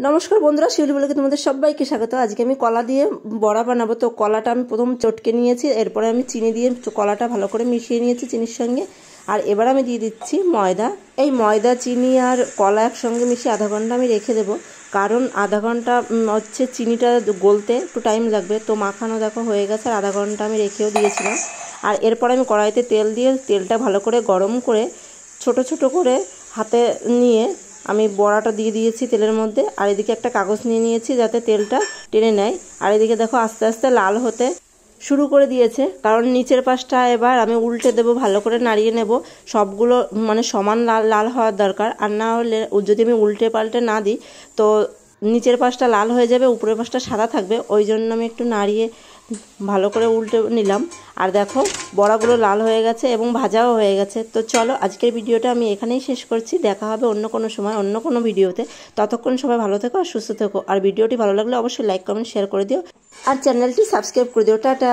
নমস্কার বন্ধুরা, শিউলি ব্লগে তোমাদের সবাইকে স্বাগত। আজকে আমি কলা দিয়ে বড়া বানাবো। তো কলাটা আমি প্রথম চটকে নিয়েছি, এরপরে আমি চিনি দিয়ে কলাটা ভালো করে মিশিয়ে নিয়েছি চিনির সঙ্গে। আর এবার আমি দিয়ে দিচ্ছি ময়দা। এই ময়দা, চিনি আর কলা একসঙ্গে মিশিয়ে আধা ঘন্টা আমি রেখে দেবো, কারণ আধা ঘন্টা হচ্ছে চিনিটা গলতে একটু টাইম লাগবে। তো মাখানো দেখো হয়ে গেছে, আর আধা ঘন্টা আমি রেখেও দিয়েছিলাম। আর এরপর আমি কড়াইতে তেল দিয়ে তেলটা ভালো করে গরম করে ছোট ছোট করে হাতে নিয়ে আমি বড়াটা দিয়ে দিয়েছি তেলের মধ্যে। আর এদিকে একটা কাগজ নিয়ে নিয়েছি যাতে তেলটা টেনে নেয়। আর এদিকে দেখো আস্তে আস্তে লাল হতে শুরু করে দিয়েছে, কারণ নিচের পাশটা এবার আমি উল্টে দেবো, ভালো করে নাড়িয়ে নেব। সবগুলো মানে সমান লাল লাল হওয়ার দরকার, আর না হলে যদি আমি উল্টে পাল্টে না দিই তো নিচের পাশটা লাল হয়ে যাবে, উপরের পাশটা সাদা থাকবে। ওই জন্য আমি একটু নাড়িয়ে ভালো করে উল্টে নিলাম। আর দেখো বড়াগুলো লাল হয়ে গেছে এবং ভাজাও হয়ে গেছে। তো চলো আজকের ভিডিওটা আমি এখানেই শেষ করছি। দেখা হবে অন্য কোনো সময় অন্য কোনো ভিডিওতে। ততক্ষণ সবাই ভালো থেকো আর সুস্থ থেকো। আর ভিডিওটি ভালো লাগলে অবশ্যই লাইক কমেন্ট শেয়ার করে দিও, আর চ্যানেলটি সাবস্ক্রাইব করে দিও। টাটা।